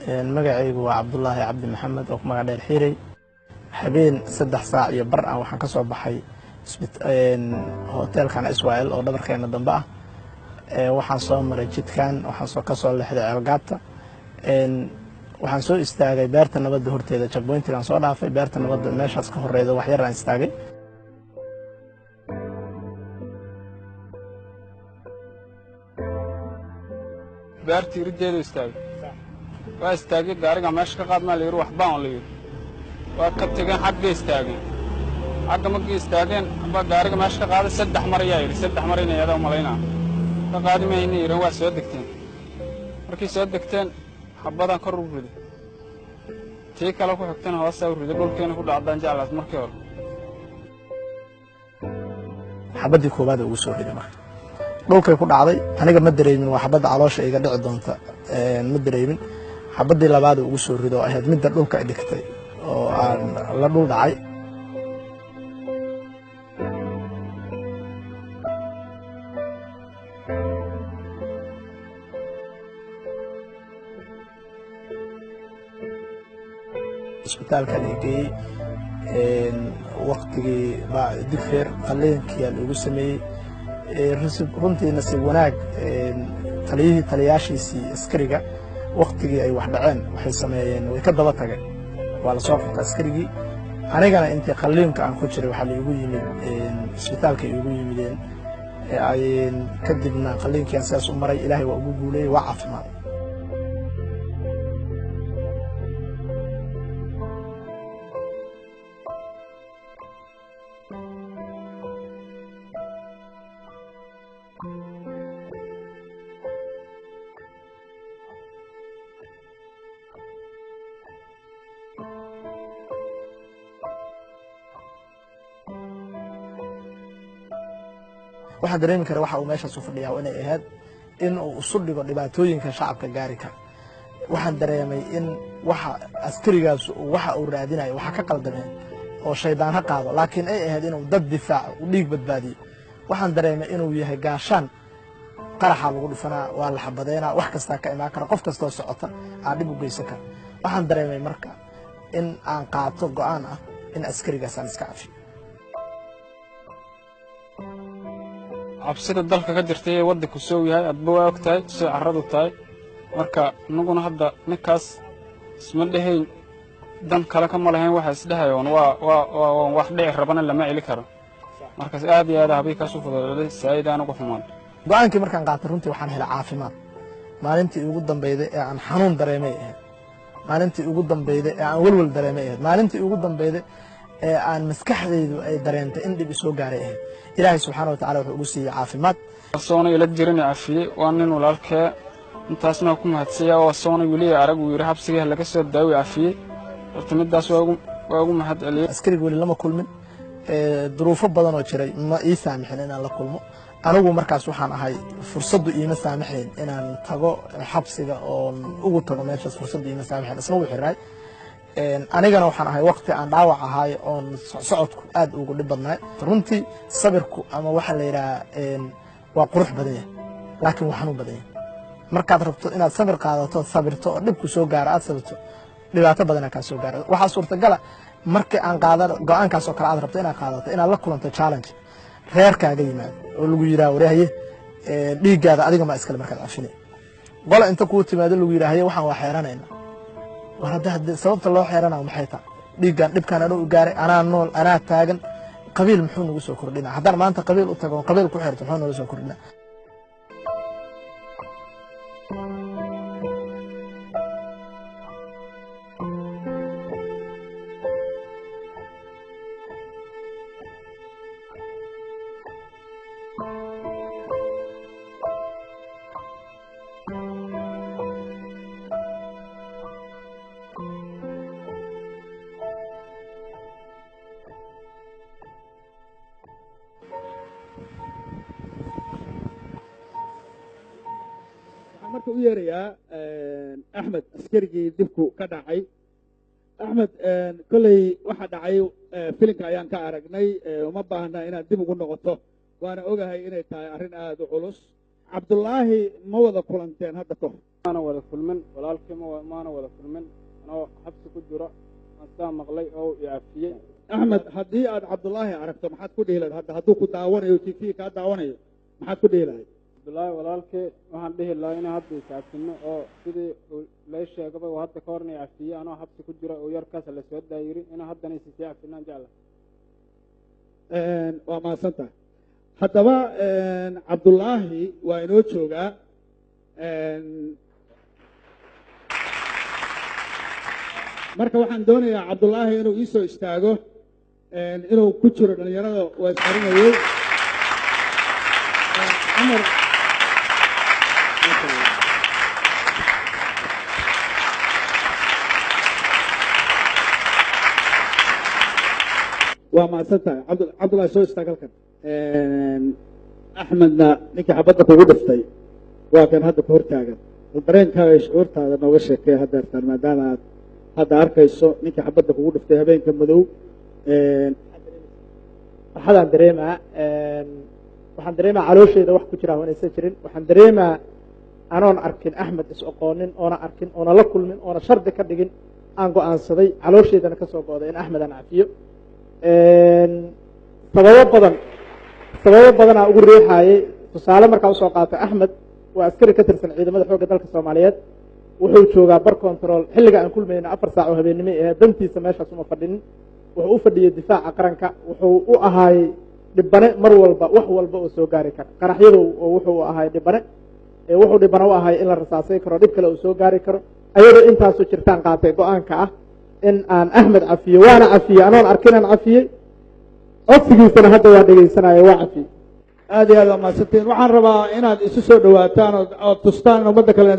magacaygu waa Cabdullaahi Cabdi Maxamed oo magac dheer xiray habeen 3 saac iyo bar ah waxaan ka soo baxay hotelkan Israel oo dhabarkeena dambe ah waxaan soo maray jidkan waxaan ka soo leexday Algaabta waxaan soo istaagay beerta nabadda horteeda checkpointigan soo dhaafay beerta nabadda meeshaas ka horeeyay wax yar aan istaagay beertii rideedo istaagay waa istaagay gaariga meesha ka qaadna la yiri wax baan la yiri waa ka tagay xagga istaagay xagga ma istaageen aba gaariga meesha ka qaaday 3 mar ayaa yiri 3 mar inay yada malaynaa ka qaadimay inay yiri waa soo degteen markii soo degteen xabadan kor u riday tii kale ku xigteen hoos u riday dhulkeena ku dhacdaan jaclaas markii hore xabadii koobaad ugu soo riday markii dhulkay ku dhacday aniga ma dareemin waa xabada caloosha iga dhici doonta ma dareemin xabadii labaad ugu soo rido ahayd midda dhulka ay dhigtay oo aan la dhul dhacay isbitaalka dhigay waqtigii digfeer qaleenkii lagu sameeyay runtiina si wanaag taliyaashiisii askariga waqtigii ay wax dhaceen waxay sameeyeen way ka daba tageen waa la soo qabtay askarigii anigana intii qaleenka aan ku jiray waxa la igu yimid isbitaalka igu yimideen ay kadibna qaleenkii asaas u maray ilaahay waa ugu guuleeyay waa caafimaad waxa dareemi kara waxa uu meesha soo fadhiyaa inay ahayd in uu isu dhigo dhibaatooyinka shacabka gaari kara waxaan dareemay in waxa askarigaas waxa uu raadinayo waxa ka qaldameen oo shaydaan ha qaado laakiin ay ahayd inuu dad difaac u dhiig badbaadiyo waxaan dareemay inuu yahay gaashaan qaraxa lagu dhifanaa waa la xabadeena wax kasta ka imaan kara qof kasta oo socota aan dib u geysan kara waxaan dareemay marka in aan qaato go'aan ah in askarigaas aan iska cafiyo absida dalka ka jirtay waddanku soo yahay adba waa ogtahay si carradu tahay marka anaguna hadda ninkaas isma dhahayn dan kale ka malahayn waxa isdhahayoon waa wax dhici rabana lama celi karo markaas aad iyo aad habay ka soo fududaaday saayidaan ugu xumaan go'aankii markaan qaatay runtii waxaan helay caafimaad maalintii ugu dambeeyay ee aan xanuun dareemay maalintii ugu dambeeyay ee aan walwal dareemay maalintii ugu dambeeyay ee aan maskaxdaydu ay dareentay in dib soo gaaray ilaahay subxaanahu wa ta'aala wuxuu ugu siiyay caafimaad soona ila jirin afiyay waa nin walaalkee intaasna ku mahadsiya oo soona wili arag uu yiri habsiga laga soo daaway afiyay horta midaas waa ugu mahad celiyay askariga wali lama kulmin duruufo badan oo jiray ma ii saamixin inaan la kulmo anigu markaas waxaan ahay fursadu iima saamixeen inaan tago xabsiga oo ugu tago meeshaas fursadu iima saamixeen isna wuu xiray anigana waxaan ahay waqti aan dhaawac ahay oo socodku aad ugu dhib badnaa runtii sabirku ama waxa la yiraahdaa waa qurux badan yahay laakiin waxaan u badan yahay markaad rabto inaad sabir qaadato sabirto oo dhibku soo gaaro aad sabirto dhibaato badan ka soo gaaro waxa suurtagal ah markii aan qaadano go'aankaas oo kale aad rabto inaad qaadato inaad la kulanto challenge reerkaaga yimaado oo lagu yiraahdo wareehaye dhiigaada adiga ma iskale markaad afine qol inta ku timaado lagu yiraahdo waxaan waa xeeranayna وهذا sababta loo xeeranayo maxay tahay dhiigan dhibkan aan u gaaray anaa nool anaa taagan qabiil muxuu nagu soo kordhinaa haddaan maanta qabiil u tago qabiil ku xeerto muxuu nagu soo kordhinaa marka u yeerayaa axmed askarigii dibku ka dhacay axmed kolley waxa dhacay filimka ayaan ka aragnay uma baahna inaad dib ugu noqoto waana ogahay inay tahay arrin aad u culus cabdullaahi ma wada kulanteen hadda ka hor maana wada kulmin walaalkii maana wada kulmin anoo xabsi ku jiro aan saa maqlay oo iafiyey axmed haddii aad cabdullaahi aragto maxaad ku dhihi lahayd hadda hadduu ku daawanayo tv kaa daawanayo maxaad ku dhihi lahayd cabdullaahi walaalkii waxaan dhihi lahaa inaan hadda isaafino oo sidii lay sheegaba oo hadda ka horna iafiyey anoo xabsi ku jiro oo yarkaas la soo daayiri inaan haddana isii afinaan jecla waa mahadsan tahay haddaba cabdullaahi waa inoo joogaa marka waxaan doonayaa cabdullaahi inuu iisoo istaago inuu ku jiro dhalinyarada waa isxarinayey cumar waa mahadsan tahay cabdullaahi soo istaag halkan axmedna ninkii xabadda kugu dhiftay waa kan hadda ka hortaagan dareenkaaga iyo shucuurtaada nooga sheekeeya haddeertaan maadaama aad hadda arkayso ninkii xabadda kugu dhiftay habeenka madow farxadaan dareemaa waxaan dareemaa caloosheyda wax ku jira wanaysan jirin waxaan dareemaa anoon arkin axmed is-oqoonin oona arkin oona la kulmin oona shardi ka dhigin aan go-aansaday caloosheydana ka soo go'day in axmed aan cafiyo sababo badanaa ugu riixaayey tusaale markaa usoo qaatay axmed waa askari ka tirsan ciidamada xoogga dalka soomaaliyeed wuxuu joogaa bar control xilliga aan kulmayna 4 saac oo habeennimo ee dantiisa meeshaas uma fadhinin wuxuu u fadhiyey difaaca qaranka wuxuu u ahaay dhibane mar walba wax walba oo soo gaari kara qaraxyadu wuxuu ahaay dhibane wuxuu dhibane u ahaay in la rasaasay karo dhib kale uu soo gaari karo ayadoo intaasu jirtaan qaatay go-aanka ah in aan axmed cafiyo waana cafiyey anoon arkinaan cafiyey codsigiisana hadda waa dhegaysanaya waa cafiyey aad iyo aad waa mahadsantiin waxaan rabaa inaad isu soo dhawaataan oo tustaan ummadda kale